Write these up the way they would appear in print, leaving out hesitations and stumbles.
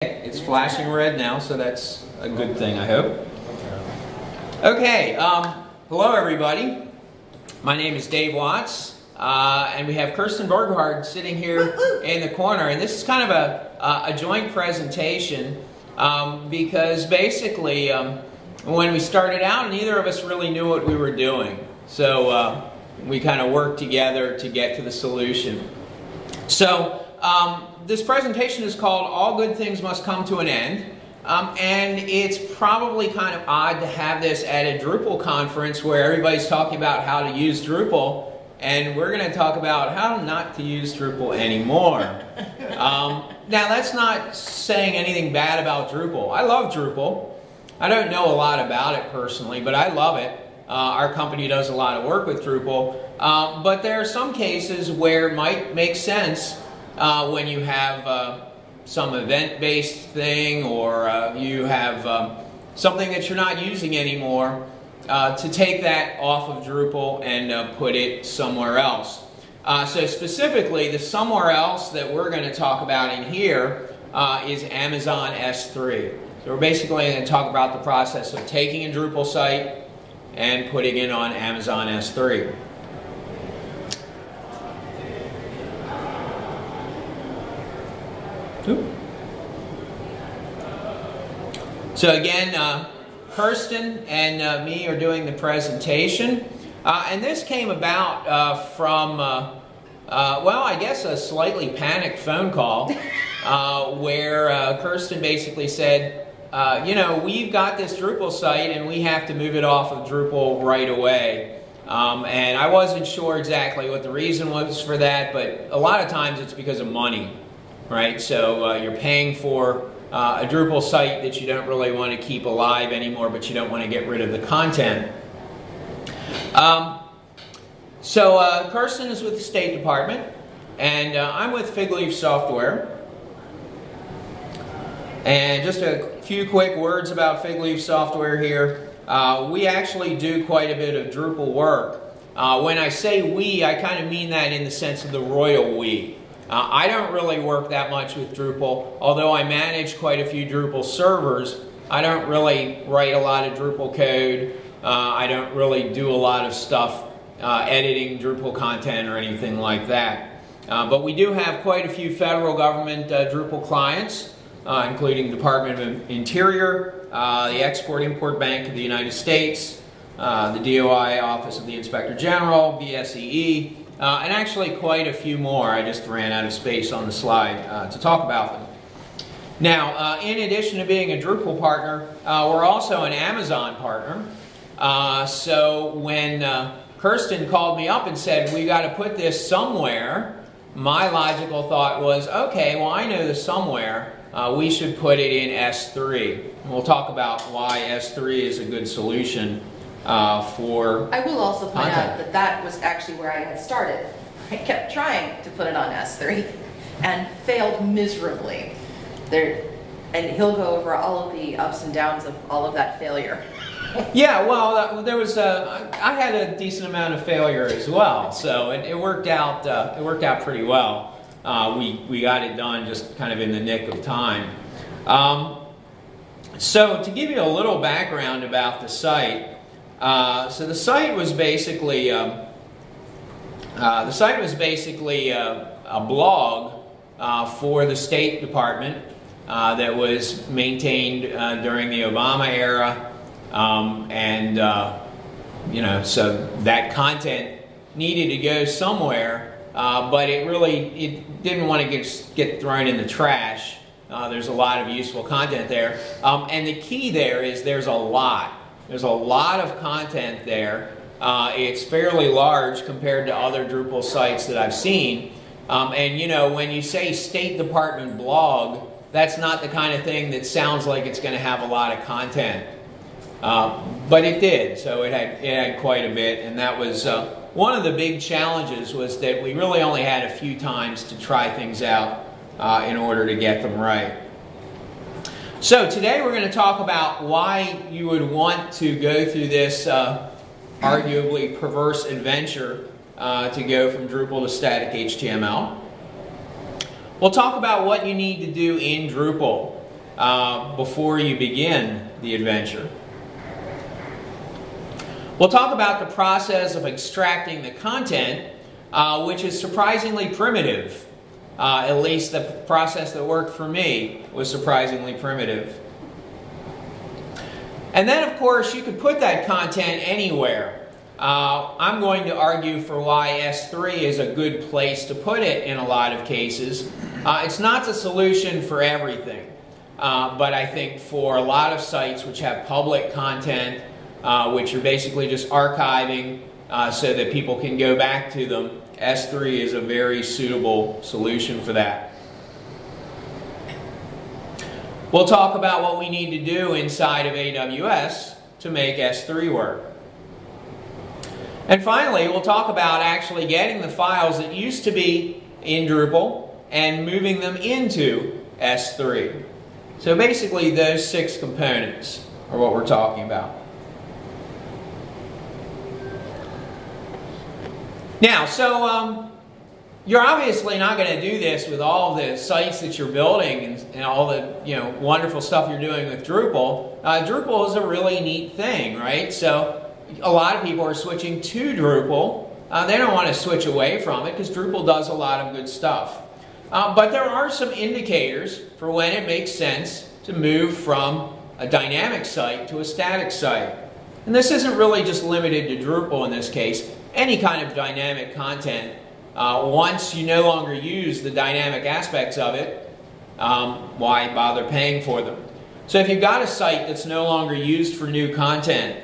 It's flashing red now, so that's a good thing, I hope. Okay, hello everybody. My name is Dave Watts, and we have Kirsten Berghardt sitting here in the corner. And this is kind of a joint presentation because basically when we started out, neither of us really knew what we were doing. So we kind of worked together to get to the solution. So this presentation is called All Good Things Must Come to an End. And it's probably kind of odd to have this at a Drupal conference where everybody's talking about how to use Drupal, and we're going to talk about how not to use Drupal anymore. Now that's not saying anything bad about Drupal. I love Drupal. I don't know a lot about it personally, but I love it. Our company does a lot of work with Drupal, but there are some cases where it might make sense when you have some event-based thing, or you have something that you're not using anymore, to take that off of Drupal and put it somewhere else. So specifically, the somewhere else that we're going to talk about in here is Amazon S3. So we're basically going to talk about the process of taking a Drupal site and putting it on Amazon S3. So again, Kirsten and me are doing the presentation, and this came about from, well, I guess a slightly panicked phone call where Kirsten basically said, you know, we've got this Drupal site and we have to move it off of Drupal right away. And I wasn't sure exactly what the reason was for that, but a lot of times it's because of money, right? So you're paying for a Drupal site that you don't really want to keep alive anymore, but you don't want to get rid of the content. So Kirsten is with the State Department, and I'm with Fig Leaf Software. And just a few quick words about Fig Leaf Software here. We actually do quite a bit of Drupal work. When I say we, I kind of mean that in the sense of the royal we. I don't really work that much with Drupal, although I manage quite a few Drupal servers. I don't really write a lot of Drupal code. I don't really do a lot of stuff editing Drupal content or anything like that. But we do have quite a few federal government Drupal clients, including the Department of Interior, the Export-Import Bank of the United States, the DOI Office of the Inspector General, BSEE, and actually quite a few more. I just ran out of space on the slide to talk about them. Now, in addition to being a Drupal partner, we're also an Amazon partner. So when Kirsten called me up and said, we got to put this somewhere, my logical thought was, okay, well, I know the somewhere. We should put it in S3. And we'll talk about why S3 is a good solution for I will also point content. out that that was actually where I had started. I kept trying to put it on S3 and failed miserably. And he'll go over all of the ups and downs of all of that failure. Yeah, well, there was I had a decent amount of failure as well, so it worked out. It worked out pretty well. We got it done just kind of in the nick of time. So to give you a little background about the site, so the site was basically a blog for the State Department that was maintained during the Obama era. You know, so that content needed to go somewhere, but it didn't want to get thrown in the trash. There's a lot of useful content there, and the key there is there's a lot of content there. It's fairly large compared to other Drupal sites that I've seen, and you know, when you say State Department blog, that's not the kind of thing that sounds like it's going to have a lot of content. But it did, so it had quite a bit, and that was one of the big challenges, was that we really only had a few times to try things out in order to get them right. So today we're going to talk about why you would want to go through this arguably perverse adventure to go from Drupal to static HTML. We'll talk about what you need to do in Drupal. before you begin the adventure. We'll talk about the process of extracting the content, which is surprisingly primitive. At least the process that worked for me was surprisingly primitive. And then, of course, you could put that content anywhere. I'm going to argue for why S3 is a good place to put it in a lot of cases. It's not the solution for everything, but I think for a lot of sites which have public content, which are basically just archiving so that people can go back to them, S3 is a very suitable solution for that. We'll talk about what we need to do inside of AWS to make S3 work. And finally, we'll talk about actually getting the files that used to be in Drupal and moving them into S3. So basically, those 6 components are what we're talking about. Now, so you're obviously not going to do this with all the sites that you're building and all the wonderful stuff you're doing with Drupal. Drupal is a really neat thing, right? So a lot of people are switching to Drupal. They don't want to switch away from it because Drupal does a lot of good stuff. But there are some indicators for when it makes sense to move from a dynamic site to a static site. And this isn't really just limited to Drupal in this case. Any kind of dynamic content, once you no longer use the dynamic aspects of it, why bother paying for them? So if you've got a site that's no longer used for new content,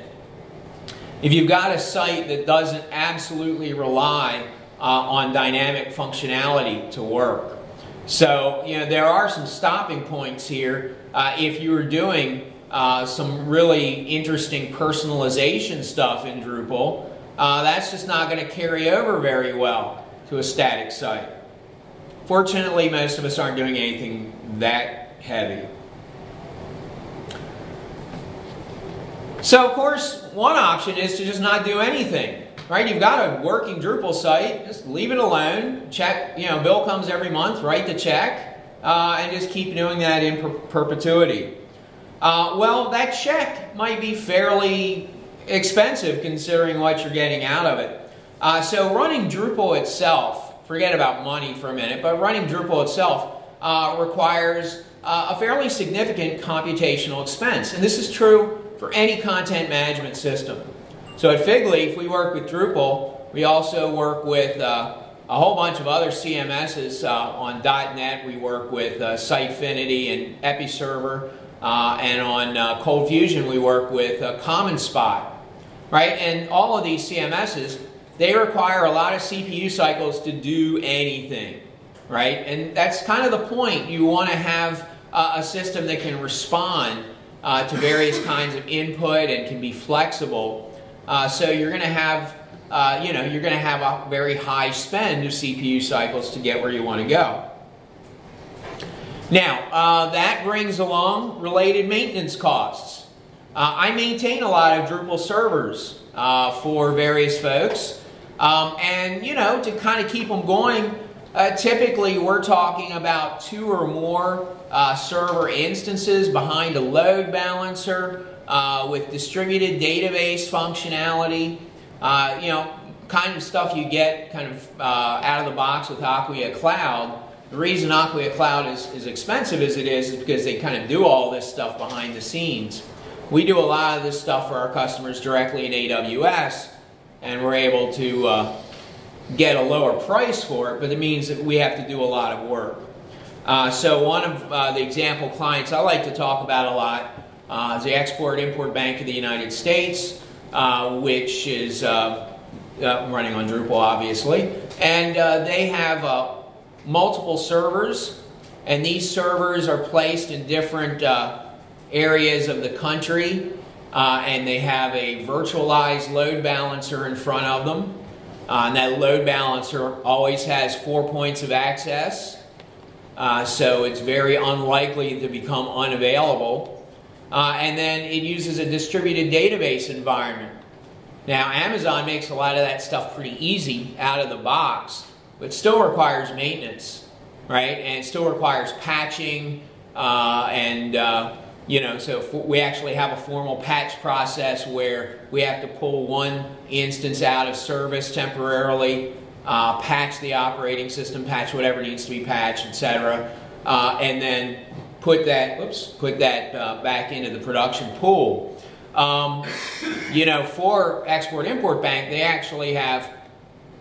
if you've got a site that doesn't absolutely rely on dynamic functionality to work, so there are some stopping points here. If you were doing some really interesting personalization stuff in Drupal, that's just not going to carry over very well to a static site. Fortunately, most of us aren't doing anything that heavy. So, of course, one option is to just not do anything, right? You've got a working Drupal site, just leave it alone, check, bill comes every month, write the check, and just keep doing that in perpetuity. Well, that check might be fairly expensive considering what you're getting out of it. So running Drupal itself, forget about money for a minute, but running Drupal itself requires a fairly significant computational expense. And this is true for any content management system. So at Figleaf, we work with Drupal. We also work with a whole bunch of other CMSs on .NET. We work with Sitefinity and Episerver. And on Cold Fusion, we work with Common Spot. Right? And all of these CMSs, they require a lot of CPU cycles to do anything. Right? And that's kind of the point. You want to have a system that can respond to various kinds of input and can be flexible. So you're going to have, you're going to have a very high spend of CPU cycles to get where you want to go. Now, that brings along related maintenance costs. I maintain a lot of Drupal servers for various folks. And, to kind of keep them going, typically we're talking about 2 or more server instances behind a load balancer with distributed database functionality. Kind of stuff you get kind of out of the box with Acquia Cloud. The reason Acquia Cloud is as expensive as it is because they kind of do all this stuff behind the scenes. We do a lot of this stuff for our customers directly in AWS, and we're able to get a lower price for it, but it means that we have to do a lot of work. So one of the example clients I like to talk about a lot is the Export-Import Bank of the United States, which is running on Drupal, obviously. And they have multiple servers, and these servers are placed in different areas of the country, and they have a virtualized load balancer in front of them. And that load balancer always has 4 points of access, so it's very unlikely to become unavailable. And then it uses a distributed database environment. Now, Amazon makes a lot of that stuff pretty easy out of the box, but still requires maintenance, right? And it still requires patching, So we actually have a formal patch process where we have to pull one instance out of service temporarily, patch the operating system, patch whatever needs to be patched, etc., and then put that back into the production pool. For Export-Import Bank, they actually have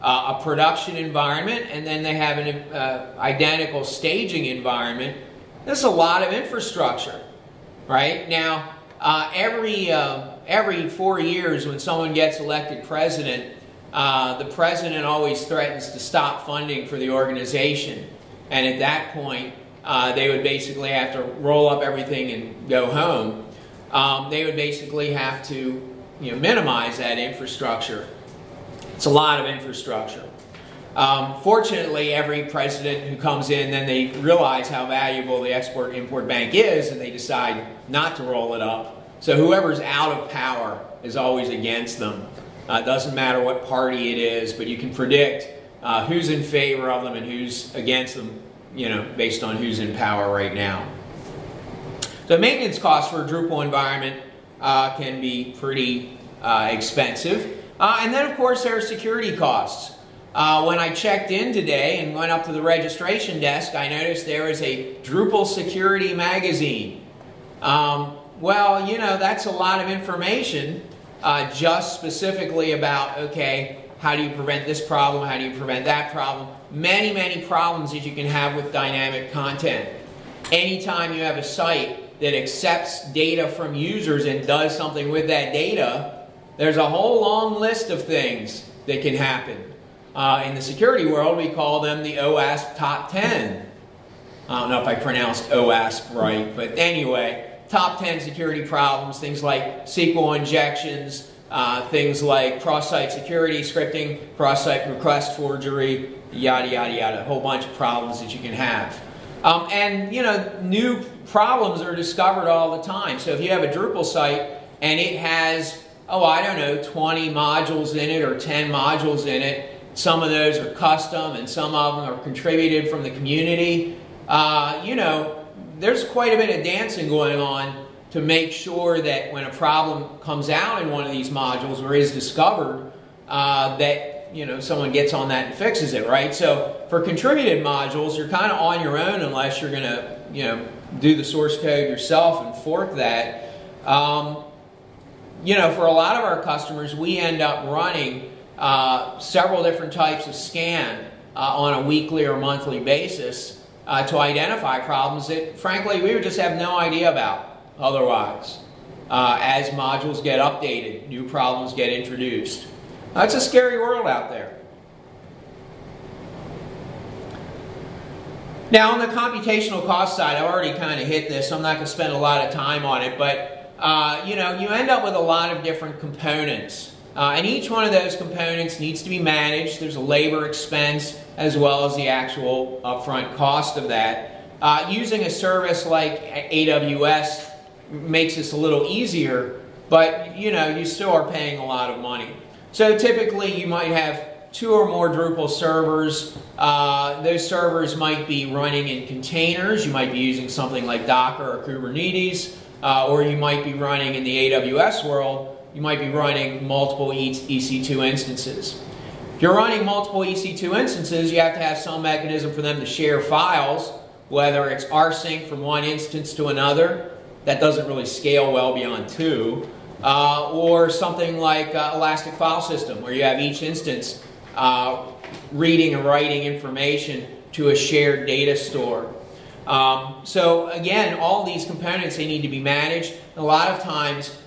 a production environment, and then they have an identical staging environment. This is a lot of infrastructure, right? Now, every 4 years when someone gets elected president, the president always threatens to stop funding for the organization. And at that point, they would basically have to roll up everything and go home. They would basically have to minimize that infrastructure. It's a lot of infrastructure. Fortunately, every president who comes in, then they realize how valuable the Export-Import Bank is, and they decide not to roll it up. So whoever's out of power is always against them. It doesn't matter what party it is, but you can predict who's in favor of them and who's against them, based on who's in power right now. So maintenance costs for a Drupal environment can be pretty expensive. And then, of course, there are security costs. When I checked in today and went up to the registration desk, I noticed there was a Drupal security magazine. That's a lot of information just specifically about, okay, how do you prevent this problem? How do you prevent that problem? Many, many problems that you can have with dynamic content. Anytime you have a site that accepts data from users and does something with that data, there's a whole long list of things that can happen. In the security world, we call them the OWASP top 10. I don't know if I pronounced OWASP right, but anyway, top 10 security problems, things like SQL injections, things like cross-site security scripting, cross-site request forgery, yada, yada, yada, a whole bunch of problems that you can have. New problems are discovered all the time. So if you have a Drupal site and it has, 20 modules in it or 10 modules in it, some of those are custom and some of them are contributed from the community, there's quite a bit of dancing going on to make sure that when a problem comes out in one of these modules or is discovered, that someone gets on that and fixes it, right? So for contributed modules, you're kind of on your own unless you're going to, do the source code yourself and fork that. For a lot of our customers, we end up running several different types of scan on a weekly or monthly basis to identify problems that, frankly, we would just have no idea about otherwise. As modules get updated, new problems get introduced. It's a scary world out there. Now, on the computational cost side, I've already kind of hit this, so I'm not going to spend a lot of time on it, but you end up with a lot of different components. And each one of those components needs to be managed. There's a labor expense as well as the actual upfront cost of that. Using a service like AWS makes this a little easier, but you still are paying a lot of money. So typically you might have 2 or more Drupal servers. Those servers might be running in containers. You might be using something like Docker or Kubernetes, or you might be running in the AWS world. You might be running multiple EC2 instances. If you're running multiple EC2 instances, you have to have some mechanism for them to share files, whether it's rsync from one instance to another. That doesn't really scale well beyond 2. Or something like Elastic File System, where you have each instance reading and writing information to a shared data store. So again, all these components, they need to be managed. And a lot of times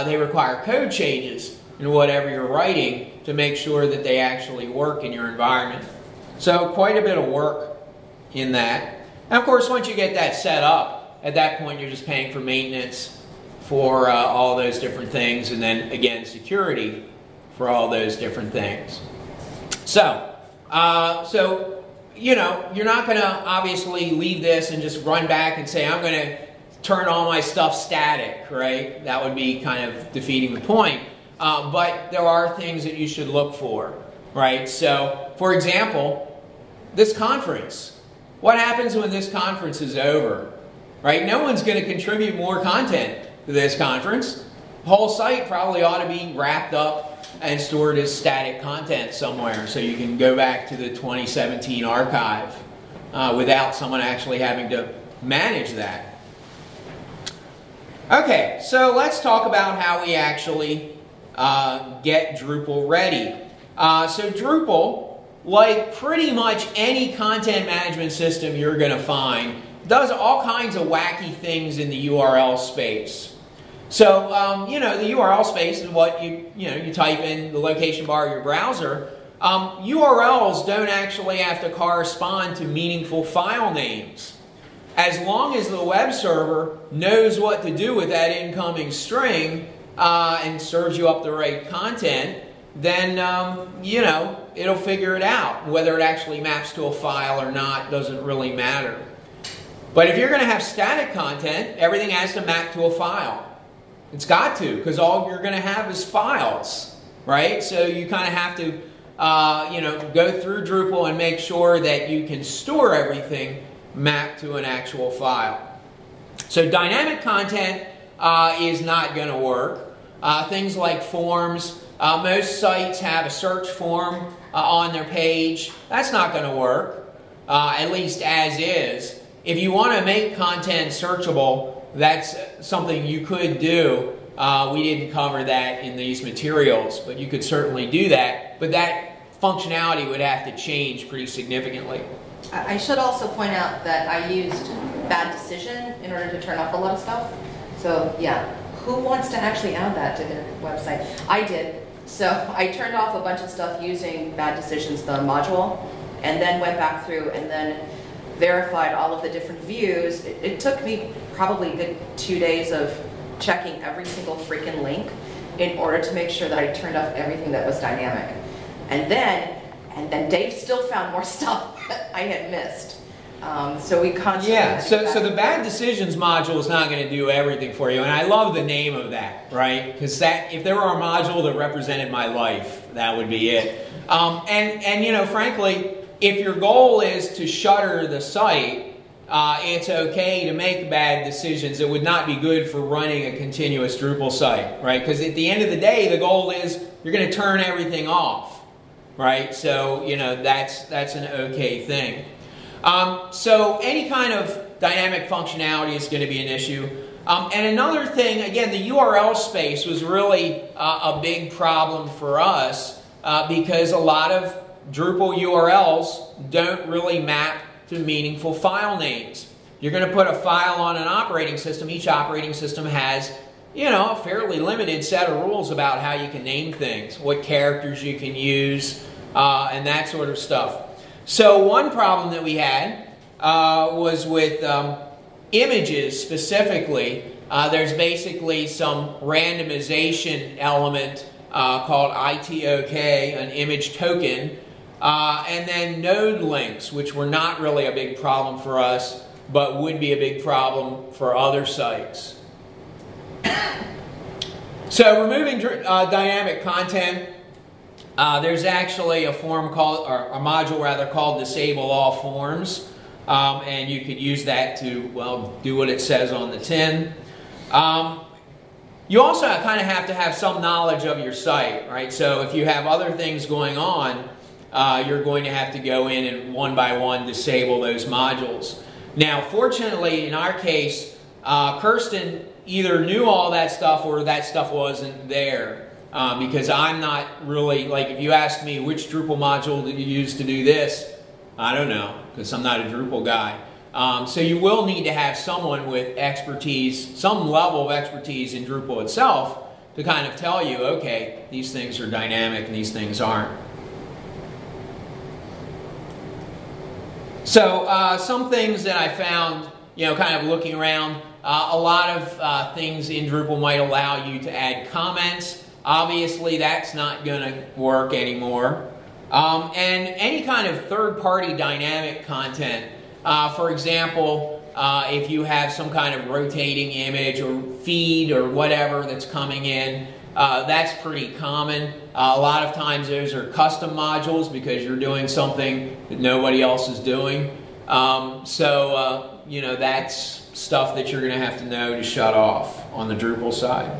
they require code changes in whatever you're writing to make sure that they actually work in your environment. So quite a bit of work in that. And of course, once you get that set up, at that point you're just paying for maintenance for all those different things, and then again security for all those different things. So, you're not going to obviously leave this and just run back and say, I'm going to turn all my stuff static, right? That would be kind of defeating the point. But there are things that you should look for, right? So, for example, this conference. What happens when this conference is over? right? No one's going to contribute more content to this conference. The whole site probably ought to be wrapped up and stored as static content somewhere so you can go back to the 2017 archive without someone actually having to manage that. Okay, so let's talk about how we actually get Drupal ready. So Drupal, like pretty much any content management system you're going to find, does all kinds of wacky things in the URL space. So, you know, the URL space is what you type in the location bar of your browser. URLs don't actually have to correspond to meaningful file names. As long as the web server knows what to do with that incoming string and serves you up the right content, then, you know, it'll figure it out. Whether it actually maps to a file or not doesn't really matter. But if you're going to have static content, everything has to map to a file. It's got to, because all you're going to have is files, right? So you kind of have to, you know, go through Drupal and make sure that you can store everything mapped to an actual file. So dynamic content is not going to work. Things like forms, most sites have a search form on their page. That's not going to work, at least as is. If you want to make content searchable, that's something you could do. We didn't cover that in these materials, but you could certainly do that. But that functionality would have to change pretty significantly. I should also point out that I used bad decision in order to turn off a lot of stuff. So yeah, who wants to actually add that to their website? I did. So I turned off a bunch of stuff using bad decisions, the module, and then went back through and then verified all of the different views. It took me probably a good 2 days of checking every single freaking link in order to make sure that I turned off everything that was dynamic. And then Dave still found more stuff that I had missed. So we constantly so the bad decisions module is not going to do everything for you, and I love the name of that, right? Because that, if there were a module that represented my life, that would be it. And you know, frankly, if your goal is to shutter the site, it's okay to make bad decisions. It would not be good for running a continuous Drupal site, right? Because at the end of the day, the goal is you're going to turn everything off, right? So, you know, that's an okay thing. So any kind of dynamic functionality is going to be an issue. And another thing, again, the URL space was really a big problem for us because a lot of Drupal URLs don't really map to meaningful file names. You're going to put a file on an operating system. Each operating system has, you know, a fairly limited set of rules about how you can name things, what characters you can use, and that sort of stuff. So one problem that we had was with images specifically. There's basically some randomization element called ITOK, an image token, and then node links, which were not really a big problem for us, but would be a big problem for other sites. So removing dynamic content, there's actually a form called, or a module rather, called Disable All Forms, and you could use that to, well, do what it says on the tin. You also kind of have to have some knowledge of your site, right? So if you have other things going on, you're going to have to go in and one by one disable those modules. Now, fortunately, in our case, Kirsten either knew all that stuff or that stuff wasn't there. Because I'm not really, like, if you ask me which Drupal module did you use to do this, I don't know, because I'm not a Drupal guy. So you will need to have someone with expertise, some level of expertise in Drupal itself to kind of tell you, okay, these things are dynamic and these things aren't. So some things that I found, you know, kind of looking around, a lot of things in Drupal might allow you to add comments. Obviously, that's not going to work anymore. And any kind of third-party dynamic content, for example, if you have some kind of rotating image or feed or whatever that's coming in, that's pretty common. A lot of times those are custom modules because you're doing something that nobody else is doing. You know, that's stuff that you're going to have to know to shut off on the Drupal side.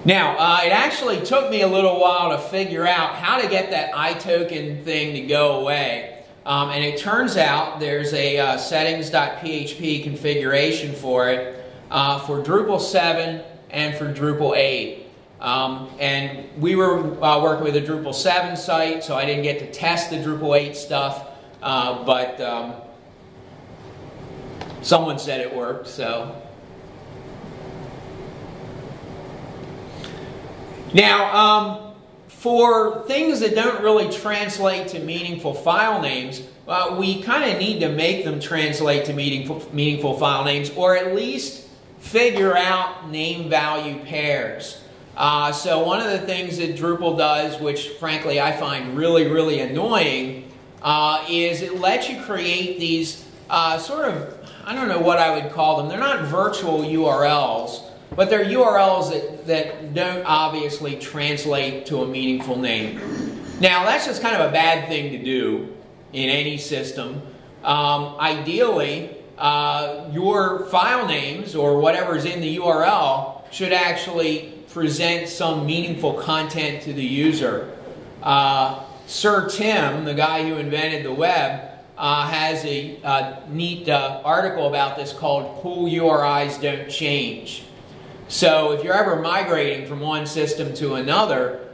Now, it actually took me a little while to figure out how to get that iToken thing to go away. And it turns out there's a settings.php configuration for it for Drupal 7 and for Drupal 8. And we were working with a Drupal 7 site, so I didn't get to test the Drupal 8 stuff, but someone said it worked, so. Now, for things that don't really translate to meaningful file names, we kind of need to make them translate to meaningful file names, or at least figure out name-value pairs. So one of the things that Drupal does, which frankly I find really, really annoying, is it lets you create these sort of, I don't know what I would call them. They're not virtual URLs, but they're URLs that don't obviously translate to a meaningful name. Now, that's just kind of a bad thing to do in any system. Ideally, your file names or whatever's in the URL should actually present some meaningful content to the user. Sir Tim, the guy who invented the web, has a neat article about this called "Cool URIs Don't Change." So if you're ever migrating from one system to another,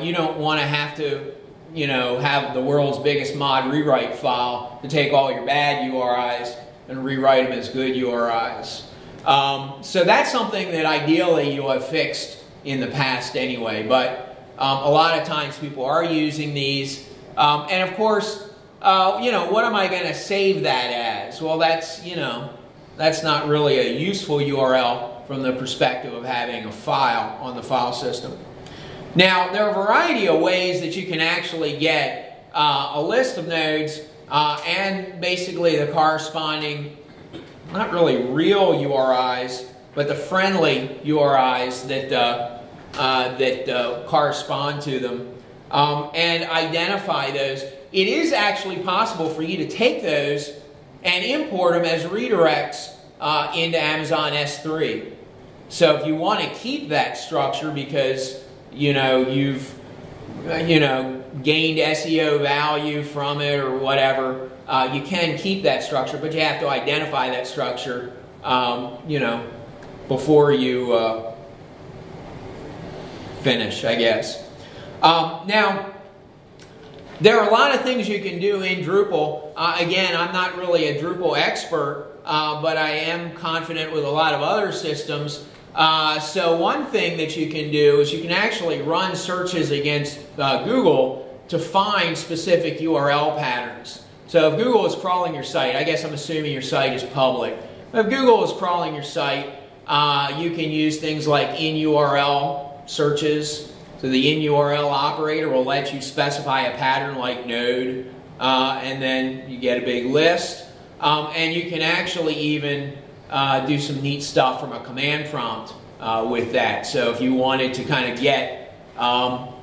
you don't want to have to, have the world's biggest mod rewrite file to take all your bad URIs and rewrite them as good URIs. So that's something that ideally you'll have fixed in the past anyway, but a lot of times people are using these. And of course, what am I going to save that as? Well, that's not really a useful URL from the perspective of having a file on the file system. Now, there are a variety of ways that you can actually get a list of nodes and basically the corresponding, not really real URIs, but the friendly URIs that correspond to them, and identify those. It is actually possible for you to take those and import them as redirects into Amazon S3. So if you want to keep that structure because you've gained SEO value from it or whatever, you can keep that structure, but you have to identify that structure before you finish, I guess. Now, there are a lot of things you can do in Drupal. Again, I'm not really a Drupal expert, but I am confident with a lot of other systems. So one thing that you can do is you can actually run searches against Google to find specific URL patterns. So if Google is crawling your site, I guess I'm assuming your site is public. If Google is crawling your site, you can use things like in-URL searches. So the in-URL operator will let you specify a pattern like node, and then you get a big list. And you can actually even do some neat stuff from a command prompt with that. So if you wanted to kind of get comma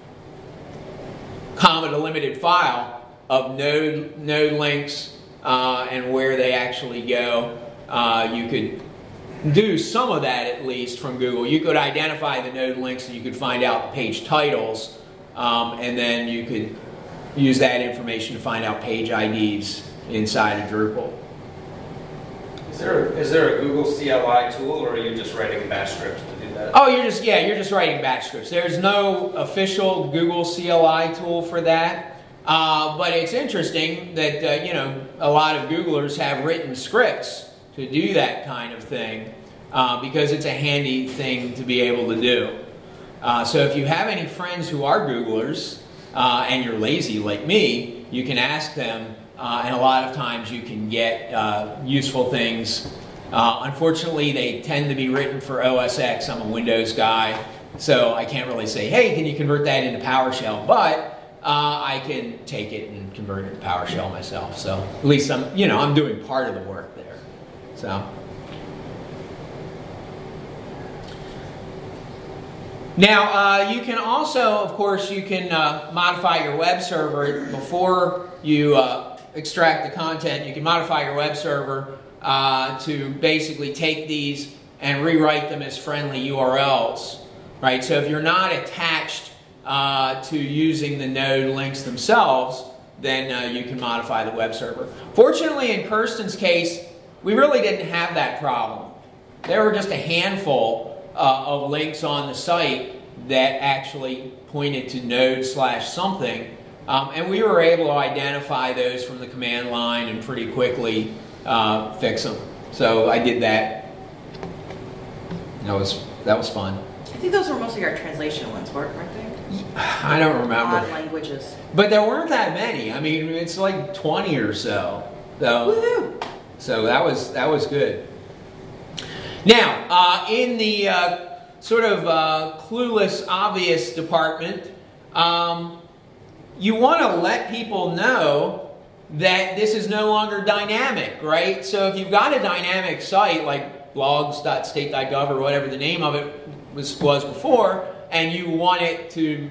delimited file of node links and where they actually go, you could do some of that at least from Google. You could identify the node links and you could find out the page titles, and then you could use that information to find out page IDs inside of Drupal. Is there a Google CLI tool, or are you just writing bash scripts to do that? Oh, you're just writing batch scripts. There's no official Google CLI tool for that, but it's interesting that a lot of Googlers have written scripts to do that kind of thing because it's a handy thing to be able to do. So if you have any friends who are Googlers and you're lazy like me, you can ask them. And a lot of times you can get useful things. Unfortunately, they tend to be written for OS X. I'm a Windows guy, so I can't really say, hey, can you convert that into PowerShell? But I can take it and convert it to PowerShell myself. So at least I'm doing part of the work there. So now you can also, of course, you can modify your web server before you extract the content. You can modify your web server to basically take these and rewrite them as friendly URLs, right? So if you're not attached to using the node links themselves, then you can modify the web server. Fortunately, in Kirsten's case, we really didn't have that problem. There were just a handful of links on the site that actually pointed to node/something, and we were able to identify those from the command line and pretty quickly fix them. So I did that. That was fun. I think those were mostly our translation ones, weren't they? I don't remember. Odd languages. But there weren't that many. I mean, it's like 20 or so. Woohoo! So that was good. Now, in the sort of clueless, obvious department, you want to let people know that this is no longer dynamic, right? So if you've got a dynamic site like blogs.state.gov or whatever the name of it was before, and you want it to,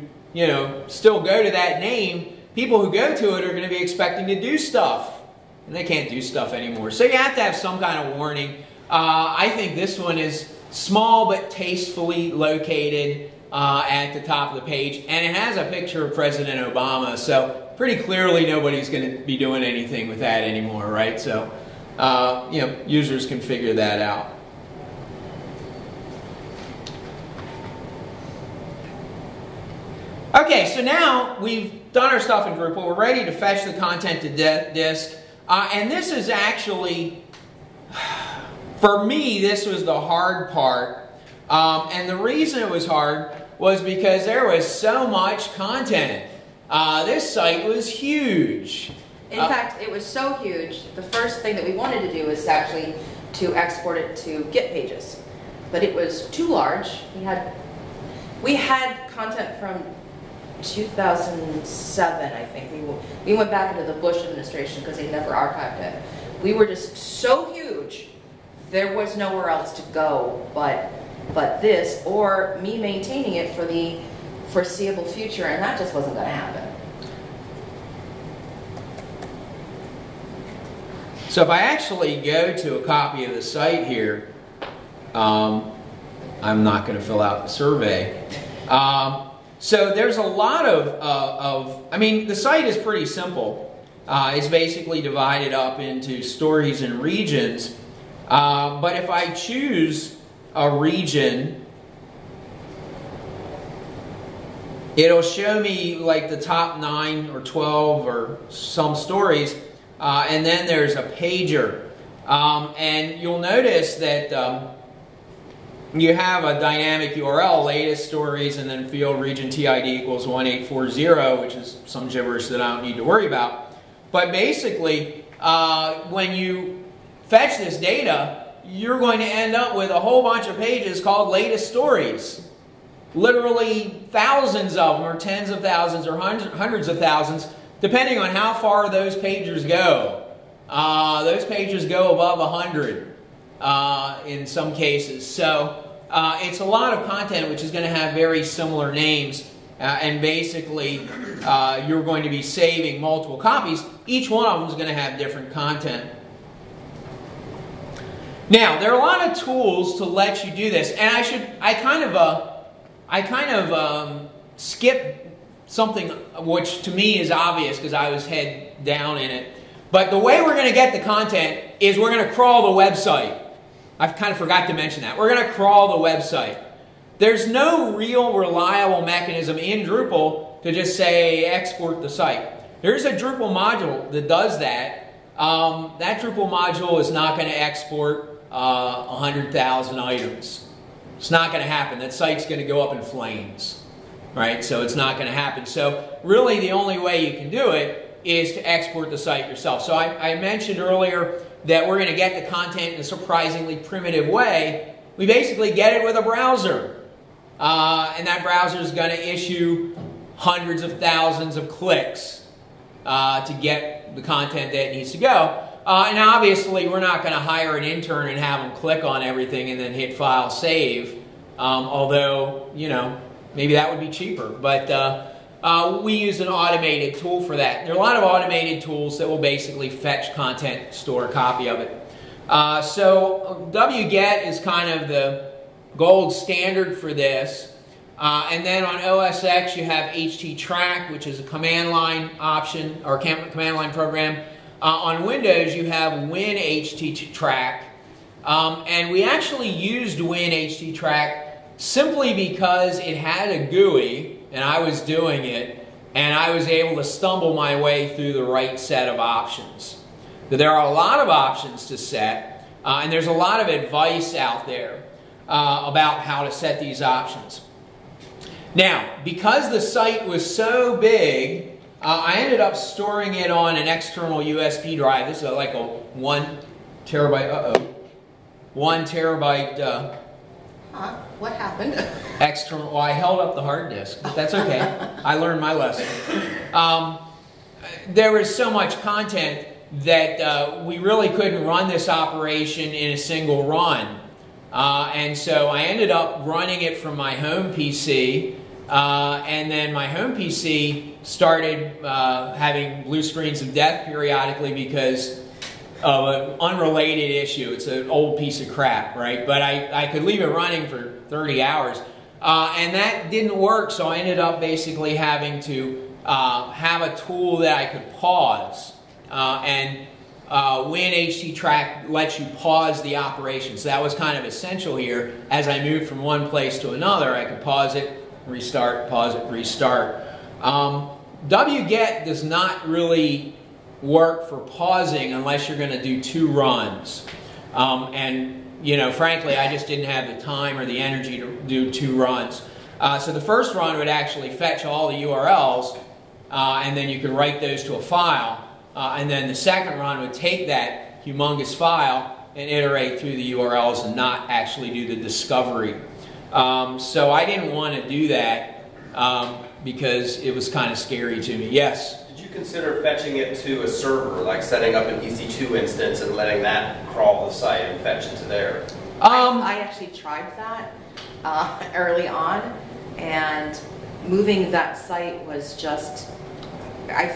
still go to that name, people who go to it are going to be expecting to do stuff. And they can't do stuff anymore. So you have to have some kind of warning. I think this one is small but tastefully located at the top of the page. And it has a picture of President Obama. So pretty clearly nobody's going to be doing anything with that anymore, right? So, users can figure that out. Okay, so now we've done our stuff in Drupal. We're ready to fetch the content to disk. And this is actually, for me, this was the hard part. And the reason it was hard was because there was so much content. This site was huge. In fact, it was so huge, the first thing that we wanted to do was actually to export it to Git pages. But it was too large. We had content from 2007, I think. We went back into the Bush administration because they never archived it. We were just so huge, there was nowhere else to go but this, or me maintaining it for the foreseeable future, and that just wasn't going to happen. So if I actually go to a copy of the site here, I'm not going to fill out the survey. So there's a lot I mean, the site is pretty simple. It's basically divided up into stories and regions. But if I choose a region, it'll show me like the top 9 or 12 or some stories. And then there's a pager. And you'll notice that you have a dynamic URL, latest stories, and then field region TID equals 1840, which is some gibberish that I don't need to worry about. But basically, when you fetch this data, you're going to end up with a whole bunch of pages called latest stories. Literally thousands of them, or tens of thousands, or hundreds of thousands, depending on how far those pages go. Those pages go above 100. In some cases. So it's a lot of content which is going to have very similar names, and basically you're going to be saving multiple copies. Each one of them is going to have different content. Now, there are a lot of tools to let you do this, and I kind of skipped something which to me is obvious because I was head down in it. But the way we're going to get the content is we're going to crawl the website. I kind of forgot to mention that. We're going to crawl the website. There's no real reliable mechanism in Drupal to just say export the site. There's a Drupal module that does that. That Drupal module is not going to export 100,000 items. It's not going to happen. That site's going to go up in flames, right? So it's not going to happen. So really the only way you can do it is to export the site yourself. So I mentioned earlier that we're going to get the content in a surprisingly primitive way. We basically get it with a browser. And that browser is going to issue hundreds of thousands of clicks to get the content that it needs to go. And obviously, we're not going to hire an intern and have them click on everything and then hit File Save. Although, maybe that would be cheaper. But we use an automated tool for that. There are a lot of automated tools that will basically fetch content, store a copy of it. So wget is kind of the gold standard for this. And then on OS X you have httrack, which is a command line option, or command line program. On Windows you have WinHTTrack. And we actually used WinHTTrack simply because it had a GUI, and I was doing it, and I was able to stumble my way through the right set of options. There are a lot of options to set, and there's a lot of advice out there about how to set these options. Now, because the site was so big, I ended up storing it on an external USB drive. This is like a 1 terabyte, 1 terabyte what happened? external, well, I held up the hard disk, but that's okay. I learned my lesson. There was so much content that we really couldn't run this operation in a single run. And so I ended up running it from my home PC, and then my home PC started having blue screens of death periodically because of an unrelated issue. It's an old piece of crap, right? But I could leave it running for 30 hours. And that didn't work, so I ended up basically having to have a tool that I could pause. And WinHTTrack lets you pause the operation. So that was kind of essential here. As I moved from one place to another, I could pause it, restart, pause it, restart. wget does not really work for pausing unless you're going to do 2 runs. And, you know, frankly, I just didn't have the time or the energy to do 2 runs. So the first run would actually fetch all the URLs, and then you could write those to a file. And then the second run would take that humongous file and iterate through the URLs and not actually do the discovery. So I didn't want to do that because it was kind of scary to me. Yes? Did you consider fetching it to a server, like setting up an EC2 instance and letting that crawl the site and fetch it to there? I actually tried that early on, and moving that site was just, I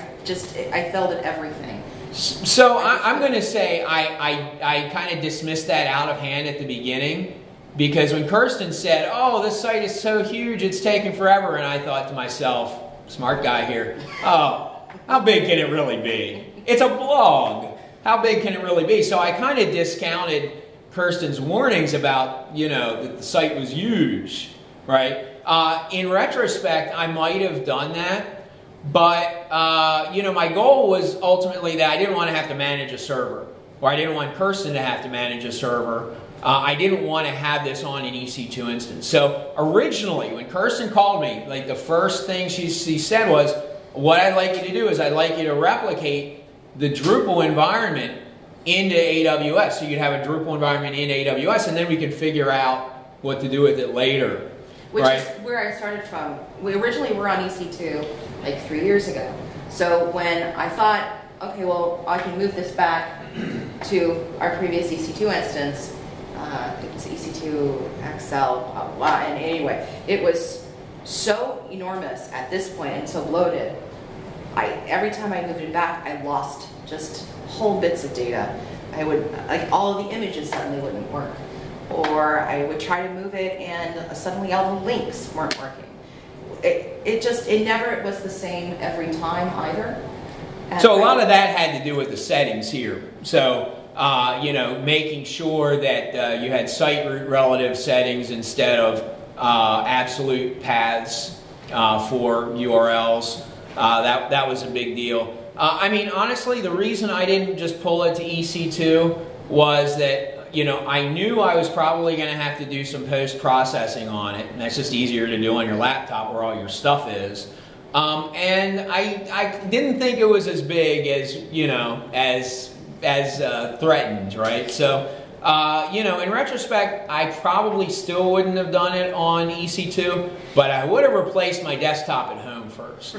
failed at everything. So I'm going to say I kind of dismissed that out of hand at the beginning, because when Kirsten said, oh, this site is so huge, it's taking forever, and I thought to myself, smart guy here, oh, how big can it really be? It's a blog. How big can it really be? So I kind of discounted Kirsten's warnings about, you know, that the site was huge, right? In retrospect, I might have done that, but, you know, my goal was ultimately that I didn't want to have to manage a server, or I didn't want Kirsten to have to manage a server. I didn't want to have this on an EC2 instance. So originally, when Kirsten called me, like the first thing she said was, what I'd like you to do is I'd like you to replicate the Drupal environment into AWS. So you'd have a Drupal environment in AWS, and then we can figure out what to do with it later. Which is where I started from. We originally were on EC2 like 3 years ago. So when I thought, okay, well, I can move this back to our previous EC2 instance, it was EC2 XL, blah, blah, blah. And anyway, it was so enormous at this point and so bloated. Every time I moved it back, I lost just whole bits of data. I would, like, all of the images suddenly wouldn't work. Or I would try to move it and suddenly all the links weren't working. It never was the same every time either. And so a lot of that had to do with the settings here. So, you know, making sure that you had site root relative settings instead of absolute paths for URLs. That was a big deal. I mean, honestly, the reason I didn't just pull it to EC2 was that, you know, I knew I was probably going to have to do some post-processing on it, and that's just easier to do on your laptop where all your stuff is. And I didn't think it was as big as, you know, as threatened, right? So, you know, in retrospect, I probably still wouldn't have done it on EC2, but I would have replaced my desktop at home first.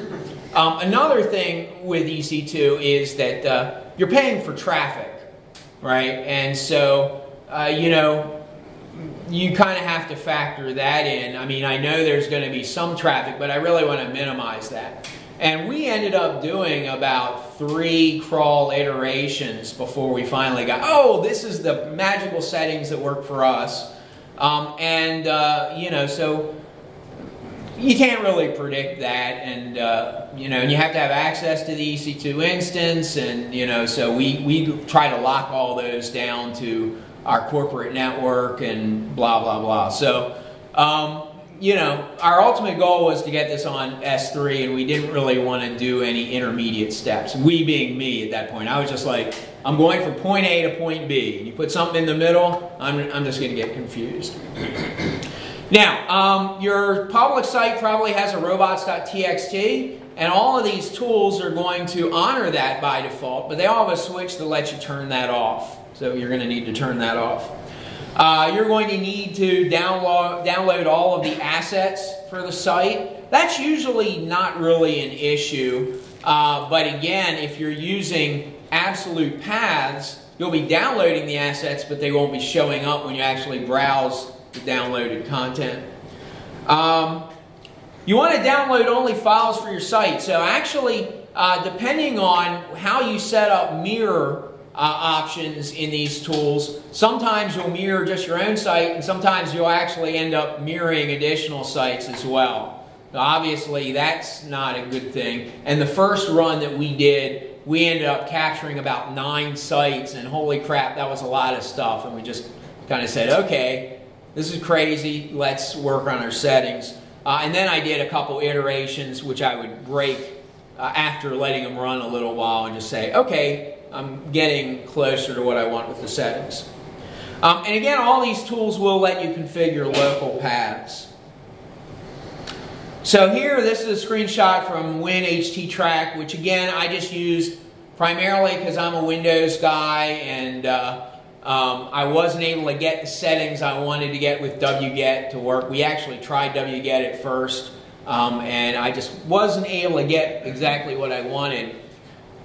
Another thing with EC2 is that you're paying for traffic, right? And so, you know, you kind of have to factor that in. I mean, I know there's going to be some traffic, but I really want to minimize that. And we ended up doing about 3 crawl iterations before we finally got, oh, this is the magical settings that work for us. You know, so you can't really predict that, and you know, and you have to have access to the EC2 instance, and you know, so we try to lock all those down to our corporate network and blah blah blah. So you know, our ultimate goal was to get this on S3, and we didn't really want to do any intermediate steps. We being me at that point, I was just like, I'm going from point A to point B. And you put something in the middle, I'm just going to get confused. Now, your public site probably has a robots.txt, and all of these tools are going to honor that by default, but they all have a switch that lets you turn that off. So you're going to need to turn that off. You're going to need to download all of the assets for the site. That's usually not really an issue, but again, if you're using absolute paths, you'll be downloading the assets, but they won't be showing up when you actually browse the downloaded content. You want to download only files for your site. So actually, depending on how you set up mirror options in these tools, sometimes you'll mirror just your own site, and sometimes you'll actually end up mirroring additional sites as well. Now, obviously, that's not a good thing. And the first run that we did, we ended up capturing about 9 sites, and holy crap, that was a lot of stuff. And we just kind of said, okay, this is crazy, let's work on our settings. And then I did a couple iterations, which I would break after letting them run a little while and just say, okay, I'm getting closer to what I want with the settings. And again, all these tools will let you configure local paths. So here, this is a screenshot from WinHTTrack, which again, I just used primarily because I'm a Windows guy, and I wasn't able to get the settings I wanted to get with wget to work. We actually tried wget at first, and I just wasn't able to get exactly what I wanted.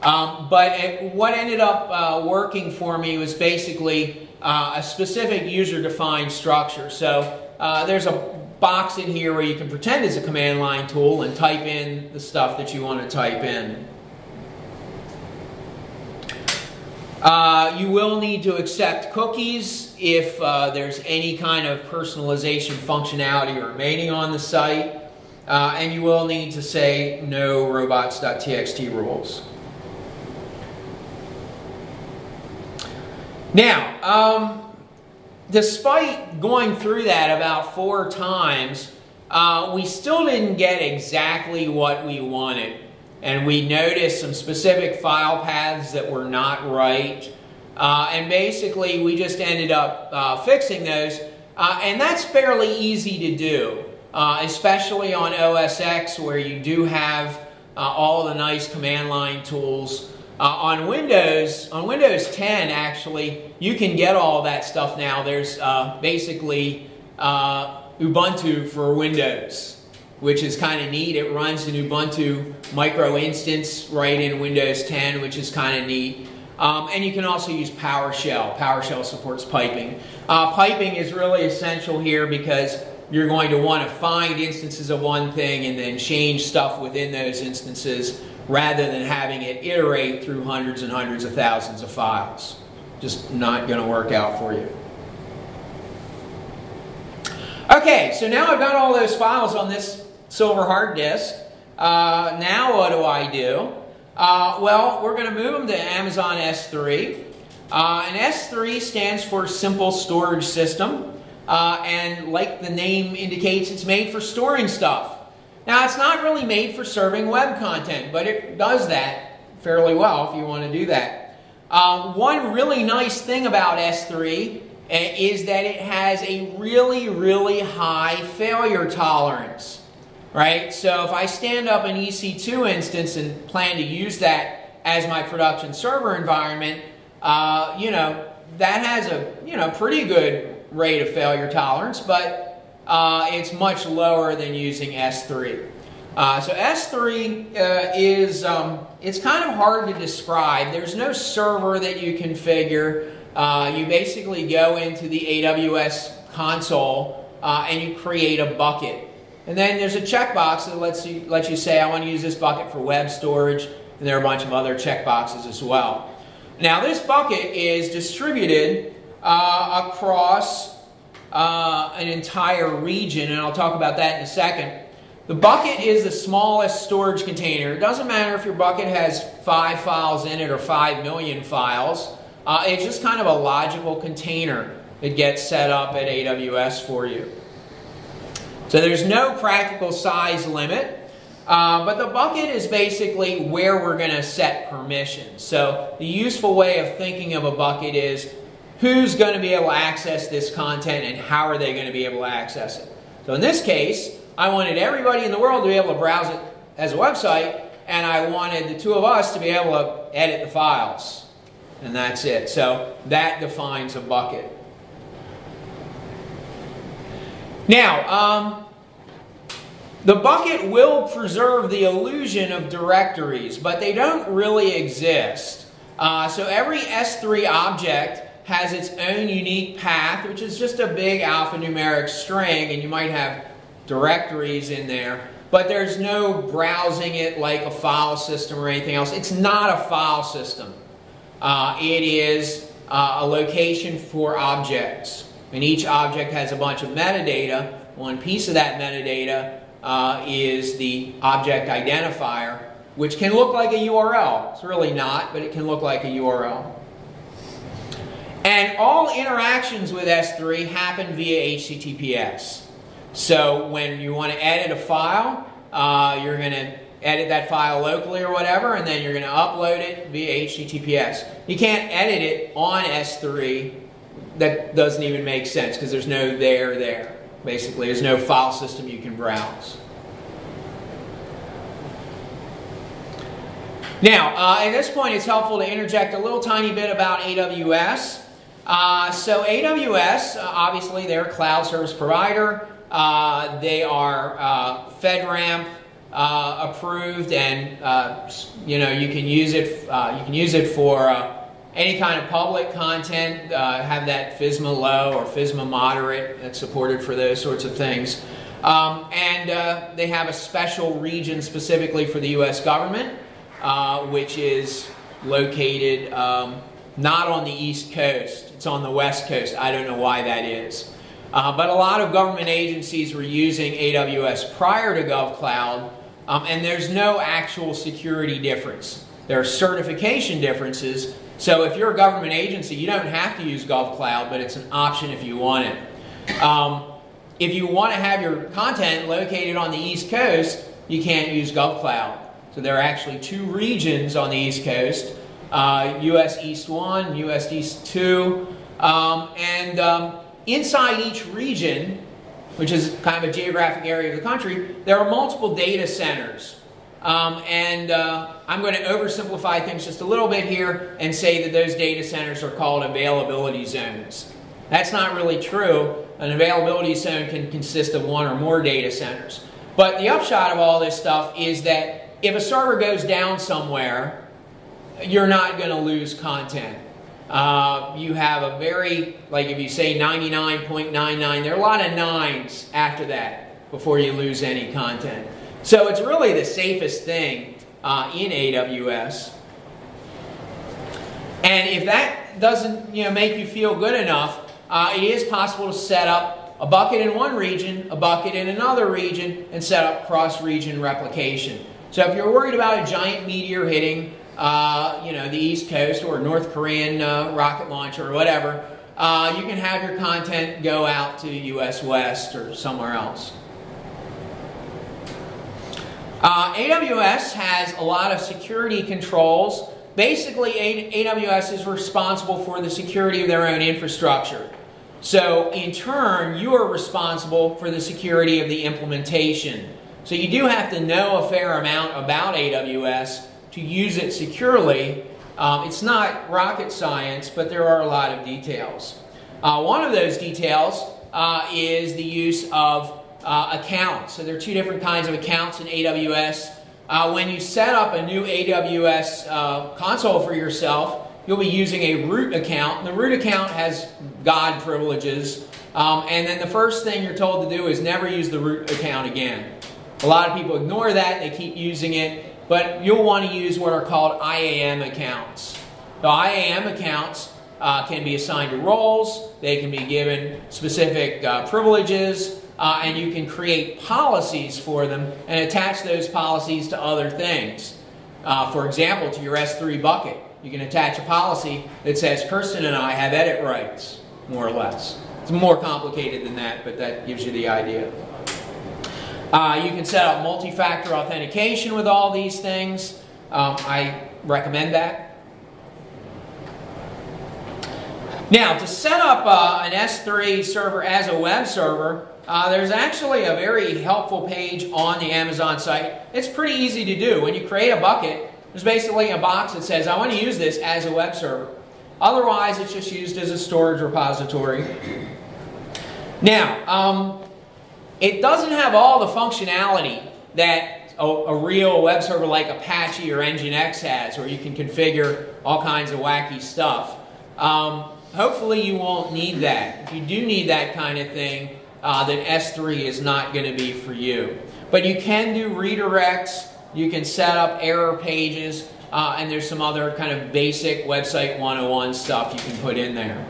But what ended up working for me was basically a specific user-defined structure. So there's a box in here where you can pretend it's a command line tool and type in the stuff that you want to type in. You will need to accept cookies if there's any kind of personalization functionality remaining on the site. And you will need to say no robots.txt rules. Now, despite going through that about 4 times, we still didn't get exactly what we wanted. And we noticed some specific file paths that were not right. And basically, we just ended up fixing those. And that's fairly easy to do, especially on OS X, where you do have all the nice command line tools. On Windows 10, actually, you can get all that stuff now. There's basically Ubuntu for Windows, which is kind of neat. It runs an Ubuntu micro instance right in Windows 10, which is kind of neat. And you can also use PowerShell. PowerShell supports piping. Piping is really essential here because you're going to want to find instances of one thing and then change stuff within those instances, rather than having it iterate through hundreds and hundreds of thousands of files. Just not going to work out for you. Okay, so now I've got all those files on this silver hard disk. Now what do? Well, we're going to move them to Amazon S3. And S3 stands for Simple Storage System. And like the name indicates, it's made for storing stuff. Now, it's not really made for serving web content, but it does that fairly well if you want to do that. One really nice thing about S3 is that it has a really, really high failure tolerance, right? So if I stand up an EC2 instance and plan to use that as my production server environment, you know, that has a pretty good rate of failure tolerance, but it's much lower than using S3. So S3 it's kind of hard to describe. There's no server that you configure. You basically go into the AWS console, and you create a bucket. And then there's a checkbox that lets you say, I want to use this bucket for web storage, and there are a bunch of other checkboxes as well. Now this bucket is distributed across an entire region, and I'll talk about that in a second. The bucket is the smallest storage container. It doesn't matter if your bucket has 5 files in it or 5 million files. It's just kind of a logical container that gets set up at AWS for you. So there's no practical size limit, but the bucket is basically where we're going to set permissions. So the useful way of thinking of a bucket is who's going to be able to access this content and how are they going to be able to access it. So in this case, I wanted everybody in the world to be able to browse it as a website, and I wanted the two of us to be able to edit the files. And that's it. So that defines a bucket. Now, the bucket will preserve the illusion of directories, but they don't really exist. So every S3 object has its own unique path, which is just a big alphanumeric string, and you might have directories in there, but there's no browsing it like a file system or anything else. It's not a file system. It is a location for objects, and each object has a bunch of metadata. One piece of that metadata is the object identifier, which can look like a URL. It's really not, but it can look like a URL. And all interactions with S3 happen via HTTPS. So when you want to edit a file, you're going to edit that file locally or whatever, and then you're going to upload it via HTTPS. You can't edit it on S3. That doesn't even make sense because there's no there. Basically, there's no file system you can browse. Now, at this point, it's helpful to interject a little tiny bit about AWS. So AWS, obviously, they're a cloud service provider. They are FedRAMP approved, and you can use it for any kind of public content. Have that FSMA low or FSMA moderate that's supported for those sorts of things. And they have a special region specifically for the U.S. government, which is located not on the East Coast. It's on the West Coast. I don't know why that is. But a lot of government agencies were using AWS prior to GovCloud, and there's no actual security difference. There are certification differences. So if you're a government agency, you don't have to use GovCloud, but it's an option if you want it. If you want to have your content located on the East Coast, you can't use GovCloud. So there are actually two regions on the East Coast, US East 1, US East 2, inside each region, which is kind of a geographic area of the country, there are multiple data centers. I'm going to oversimplify things just a little bit here and say that those data centers are called availability zones. That's not really true. An availability zone can consist of one or more data centers. But the upshot of all this stuff is that if a server goes down somewhere, you're not going to lose content. You have a very, like if you say 99.99, there are a lot of nines after that before you lose any content. So it's really the safest thing in AWS. And if that doesn't make you feel good enough, it is possible to set up a bucket in one region, a bucket in another region, and set up cross-region replication. So if you're worried about a giant meteor hitting the East Coast or a North Korean rocket launcher or whatever, you can have your content go out to US West or somewhere else. AWS has a lot of security controls. Basically, AWS is responsible for the security of their own infrastructure. So, in turn, you are responsible for the security of the implementation. So you do have to know a fair amount about AWS to use it securely. It's not rocket science, but there are a lot of details. One of those details is the use of accounts. So there are two different kinds of accounts in AWS. When you set up a new AWS console for yourself, you'll be using a root account. And the root account has God privileges, And then the first thing you're told to do is never use the root account again. A lot of people ignore that, they keep using it, but you'll want to use what are called IAM accounts. The IAM accounts can be assigned to roles, they can be given specific privileges, and you can create policies for them and attach those policies to other things. For example, to your S3 bucket, you can attach a policy that says Kirsten and I have edit rights, more or less. It's more complicated than that, but that gives you the idea. You can set up multi-factor authentication with all these things. I recommend that. Now, to set up an S3 server as a web server, there's actually a very helpful page on the Amazon site. It's pretty easy to do. When you create a bucket, there's basically a box that says, I want to use this as a web server. Otherwise, it's just used as a storage repository. Now, it doesn't have all the functionality that a real web server like Apache or Nginx has, where you can configure all kinds of wacky stuff. Hopefully you won't need that. If you do need that kind of thing, then S3 is not going to be for you. But you can do redirects, you can set up error pages, and there's some other kind of basic website 101 stuff you can put in there.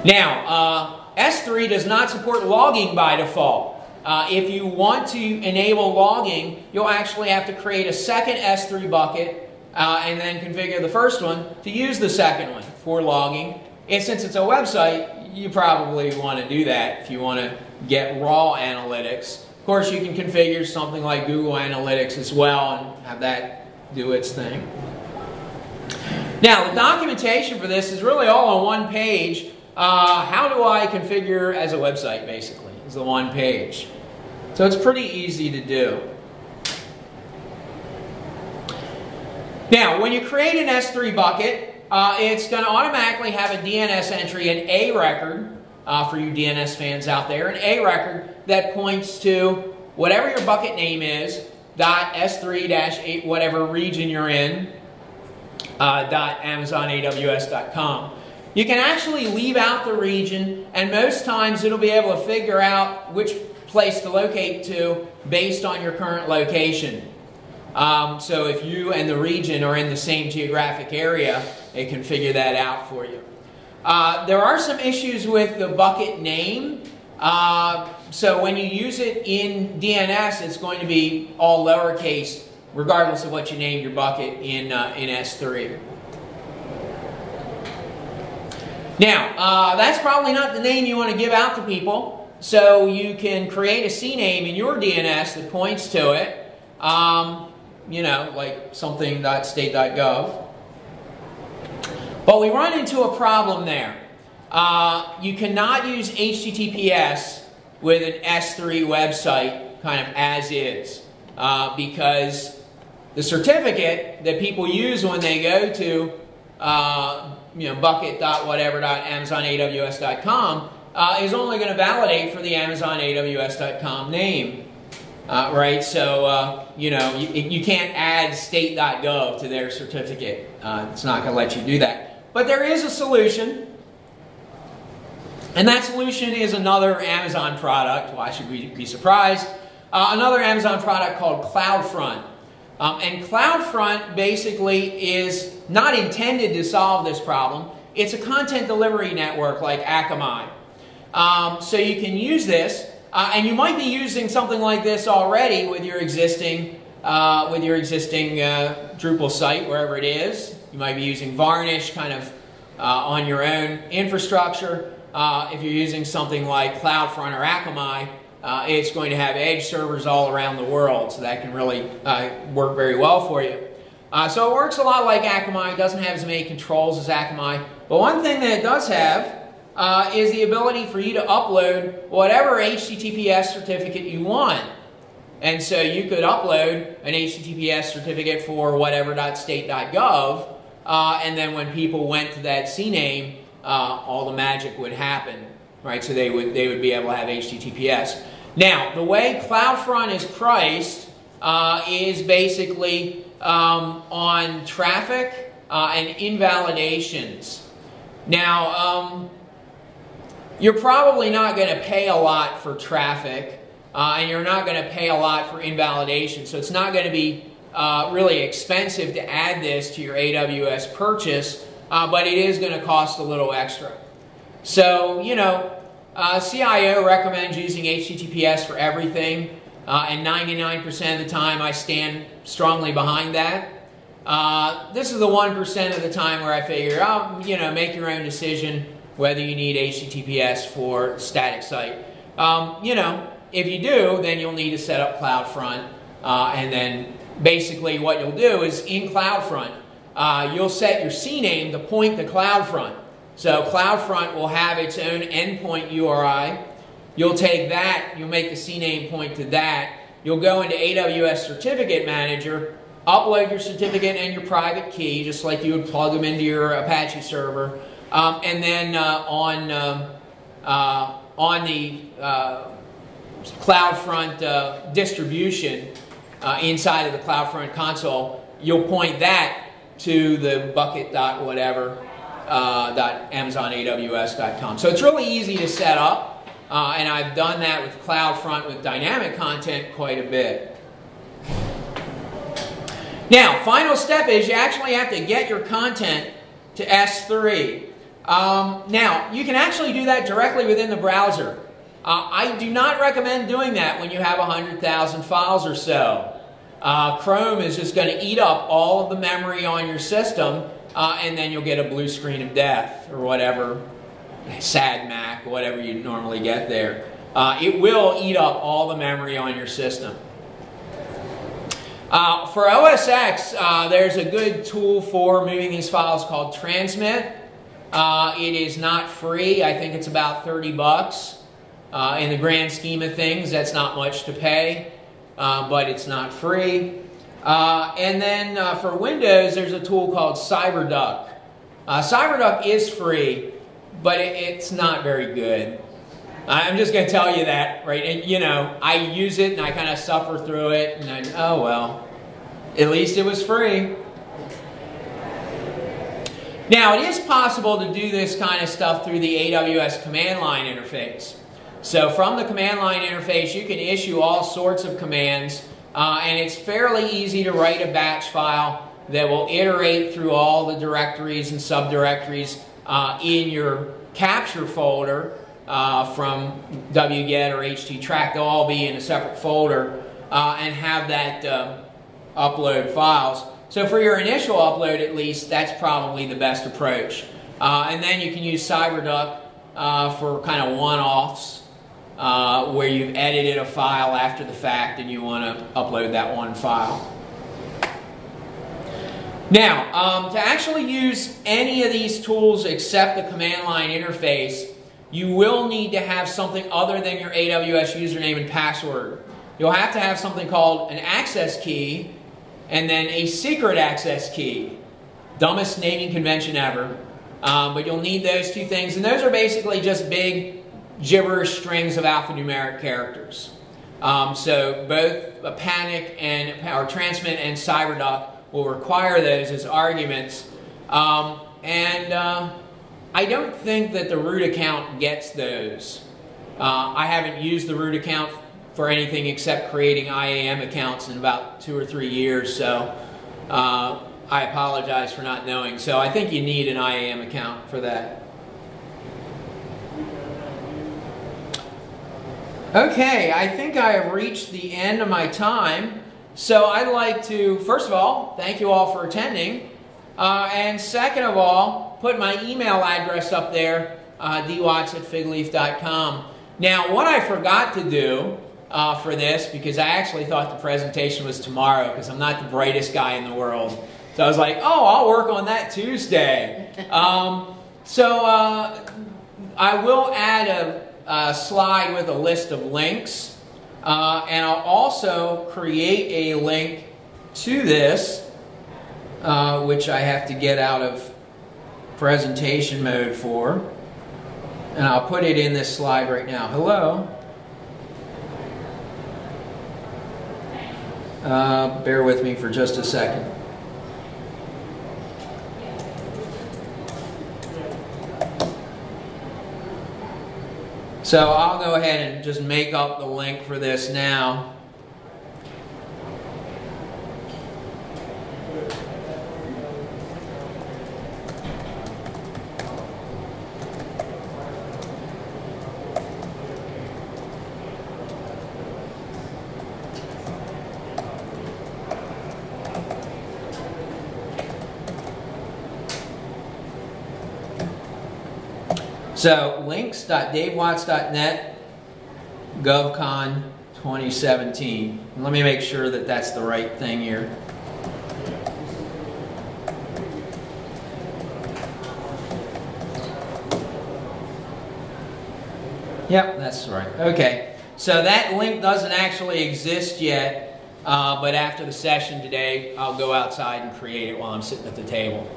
Now, S3 does not support logging by default. If you want to enable logging, you'll actually have to create a second S3 bucket and then configure the first one to use the second one for logging. And since it's a website, you probably want to do that if you want to get raw analytics. Of course, you can configure something like Google Analytics as well and have that do its thing. Now, the documentation for this is really all on one page. How do I configure as a website, basically, is the one page. So it's pretty easy to do. Now, when you create an S3 bucket, it's going to automatically have a DNS entry, an A record, for you DNS fans out there, an A record that points to whatever your bucket name is, .s3-8, whatever region you're in, .amazonaws.com. You can actually leave out the region, and most times it'll be able to figure out which place to locate to based on your current location. So if you and the region are in the same geographic area, it can figure that out for you. There are some issues with the bucket name. So when you use it in DNS, it's going to be all lowercase, regardless of what you name your bucket in S3. Now, that's probably not the name you want to give out to people, so you can create a CNAME in your DNS that points to it, you know, like something.state.gov. But we run into a problem there. You cannot use HTTPS with an S3 website kind of as is, because the certificate that people use when they go to bucket.whatever.amazonaws.com is only going to validate for the amazonaws.com name. Right, so you can't add state.gov to their certificate. It's not going to let you do that. But there is a solution, and that solution is another Amazon product. Why should we be surprised? Another Amazon product called CloudFront. And CloudFront basically is not intended to solve this problem. It's a content delivery network like Akamai. So you can use this. And you might be using something like this already with your existing Drupal site, wherever it is. You might be using Varnish kind of on your own infrastructure. If you're using something like CloudFront or Akamai, it's going to have edge servers all around the world, so that can really work very well for you. So it works a lot like Akamai. It doesn't have as many controls as Akamai. But one thing that it does have is the ability for you to upload whatever HTTPS certificate you want. And so you could upload an HTTPS certificate for whatever.state.gov, and then when people went to that CNAME, all the magic would happen, right? So they would be able to have HTTPS. Now, the way CloudFront is priced is basically on traffic and invalidations. Now, you're probably not going to pay a lot for traffic, and you're not going to pay a lot for invalidation. So it's not going to be really expensive to add this to your AWS purchase, but it is going to cost a little extra. So, you know, CIO recommends using HTTPS for everything, and 99% of the time I stand strongly behind that. This is the 1% of the time where I figure, oh, you know, make your own decision whether you need HTTPS for static site. You know, if you do, then you'll need to set up CloudFront, and then basically what you'll do is in CloudFront, you'll set your CNAME to point to CloudFront. So CloudFront will have its own endpoint URI. You'll take that, you'll make the CNAME point to that. You'll go into AWS Certificate Manager, upload your certificate and your private key, just like you would plug them into your Apache server. And then on the CloudFront distribution inside of the CloudFront console, you'll point that to the bucket.whatever .amazonaws.com. So it's really easy to set up, and I've done that with CloudFront with dynamic content quite a bit. Now, final step is you actually have to get your content to S3. Now, you can actually do that directly within the browser. I do not recommend doing that when you have 100,000 files or so. Chrome is just going to eat up all of the memory on your system, and then you'll get a blue screen of death or whatever, sad Mac, whatever you normally get there. It will eat up all the memory on your system. For OS X, there's a good tool for moving these files called Transmit. It is not free. I think it's about 30 bucks. In the grand scheme of things, that's not much to pay, but it's not free. And then for Windows, there's a tool called CyberDuck. CyberDuck is free, but it's not very good. I'm just going to tell you that, right? And, you know, I use it and I kind of suffer through it, and oh well, at least it was free. Now, it is possible to do this kind of stuff through the AWS command line interface. So from the command line interface, you can issue all sorts of commands, and it's fairly easy to write a batch file that will iterate through all the directories and subdirectories in your capture folder from wget or httrack. They'll all be in a separate folder and have that upload files. So for your initial upload, at least, that's probably the best approach. And then you can use CyberDuck for kind of one-offs, where you've edited a file after the fact and you want to upload that one file. Now, to actually use any of these tools except the command line interface, you will need to have something other than your AWS username and password. You'll have to have something called an access key and then a secret access key. Dumbest naming convention ever. But you'll need those two things, and those are basically just big gibberish strings of alphanumeric characters. So both Panic or Transmit and CyberDuck will require those as arguments. I don't think that the root account gets those. I haven't used the root account for anything except creating IAM accounts in about 2 or 3 years, so I apologize for not knowing. So I think you need an IAM account for that. Okay, I think I have reached the end of my time. So I'd like to, first of all, thank you all for attending. And second of all, put my email address up there, dwatts@figleaf.com. Now, what I forgot to do for this, because I actually thought the presentation was tomorrow, because I'm not the brightest guy in the world. So I was like, oh, I'll work on that Tuesday. I will add a slide with a list of links. And I'll also create a link to this, which I have to get out of presentation mode for. And I'll put it in this slide right now. Hello. Bear with me for just a second. So I'll go ahead and just make up the link for this now. So links.davewatts.net, GovCon 2017. Let me make sure that that's the right thing here. Yep, that's right. Okay, so that link doesn't actually exist yet, but after the session today, I'll go outside and create it while I'm sitting at the table.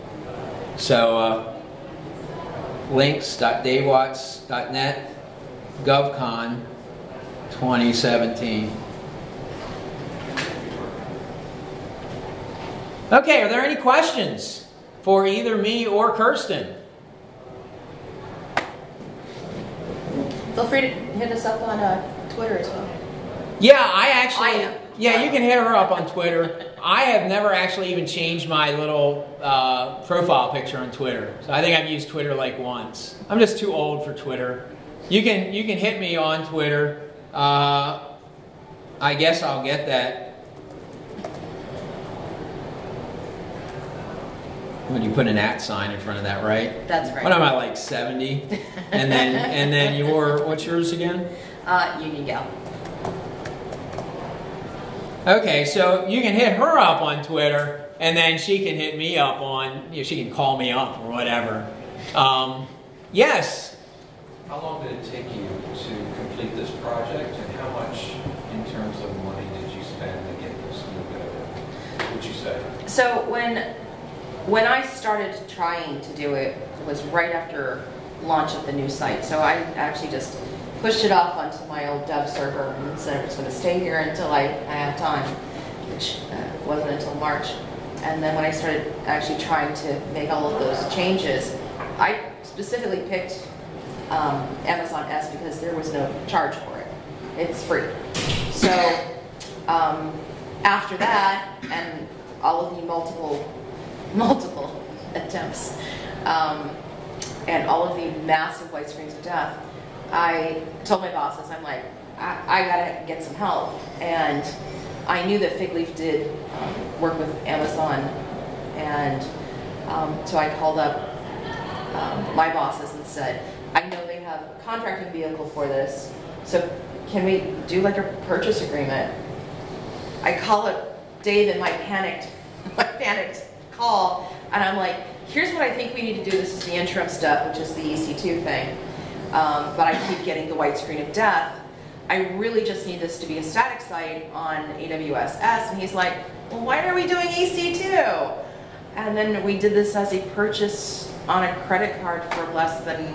So, links.davewatts.net, GovCon 2017. Okay, are there any questions for either me or Kirsten? Feel free to hit us up on Twitter as well. Yeah, I actually... am. Yeah, you can hit her up on Twitter. I have never actually even changed my little profile picture on Twitter. So I think I've used Twitter like once. I'm just too old for Twitter. You can hit me on Twitter. I guess I'll get that. When you put an @ sign in front of that, right? That's right. What am I, like 70? and then what's yours again? Union Gal. Okay, so you can hit her up on Twitter, and then she can hit me up on, she can call me up or whatever. Yes? How long did it take you to complete this project, and how much in terms of money did you spend to get this moved over, would you say? So when I started trying to do it, it was right after launch of the new site. So I actually just pushed it off onto my old dev server and said I was going to stay here until I have time, which wasn't until March. And then when I started actually trying to make all of those changes, I specifically picked Amazon S because there was no charge for it. It's free. So after that, and all of the multiple attempts, and all of the massive white screens of death, I told my bosses, I'm like, I gotta get some help. And I knew that Fig Leaf did work with Amazon, and so I called up my bosses and said, I know they have a contracting vehicle for this, so can we do like a purchase agreement? I call up Dave in my panicked call, and I'm like, here's what I think we need to do. This is the interim step, which is the EC2 thing. But I keep getting the white screen of death. I really just need this to be a static site on AWS S. And he's like, well, why are we doing EC2? And then we did this as a purchase on a credit card for less than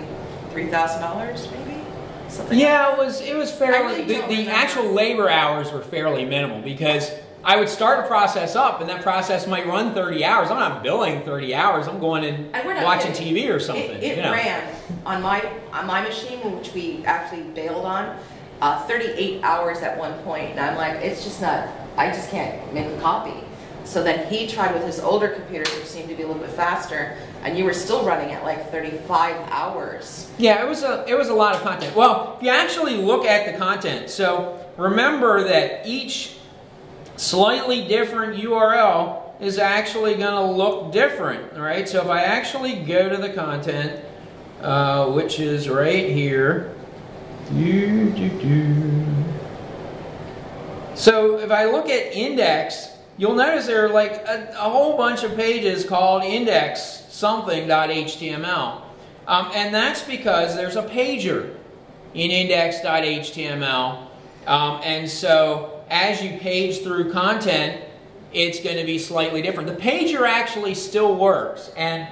$3,000, maybe? Something Yeah, like it was fairly, the actual labor hours were fairly minimal because I would start a process up and that process might run 30 hours. I'm not billing 30 hours. I'm going and watching TV or something. It ran on my machine, which we actually bailed on, 38 hours at one point. And I'm like, it's just not, I just can't make a copy. So then he tried with his older computers, which seemed to be a little bit faster, and you were still running at like 35 hours. Yeah, it was a lot of content. Well, if you actually look at the content, so remember that each slightly different URL is actually going to look different, all right? So if I actually go to the content, which is right here, so if I look at index, you'll notice there are like a whole bunch of pages called index something.html. And that's because there's a pager in index.html. And so as you page through content, it's going to be slightly different. The pager actually still works. And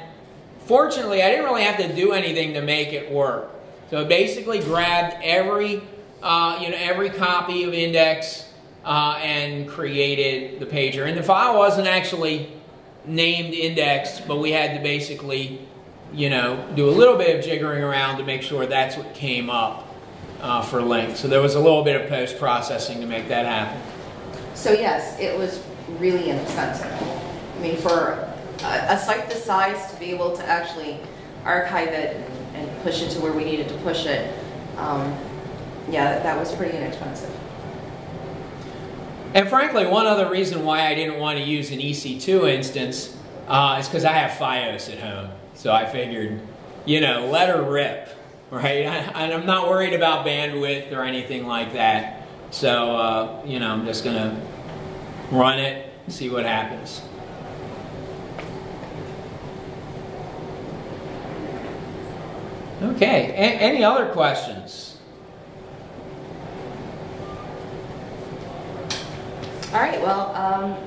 fortunately, I didn't really have to do anything to make it work. So it basically grabbed every copy of index and created the pager. And the file wasn't actually named index, but we had to basically, do a little bit of jiggering around to make sure that's what came up. for link. So there was a little bit of post-processing to make that happen. So yes, it was really inexpensive. I mean, for a site this size to be able to actually archive it and push it to where we needed to push it, yeah, that was pretty inexpensive. And frankly, one other reason why I didn't want to use an EC2 instance is because I have FiOS at home. So I figured, you know, let her rip, right? And I'm not worried about bandwidth or anything like that. So, you know, I'm just going to run it and see what happens. Okay, any other questions? All right, well,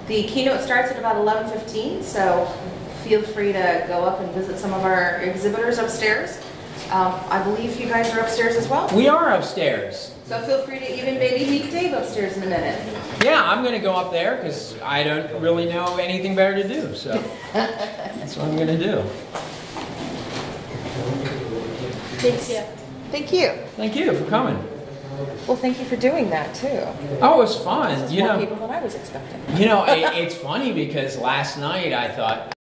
the keynote starts at about 11:15, so feel free to go up and visit some of our exhibitors upstairs. I believe you guys are upstairs as well? We are upstairs. So feel free to even maybe meet Dave upstairs in a minute. Yeah, I'm going to go up there because I don't really know anything better to do, so that's what I'm going to do. Thank you. Thank you. Thank you for coming. Well, thank you for doing that too. Oh, it was fun. This is You more know, people than I was expecting. it's funny because last night I thought,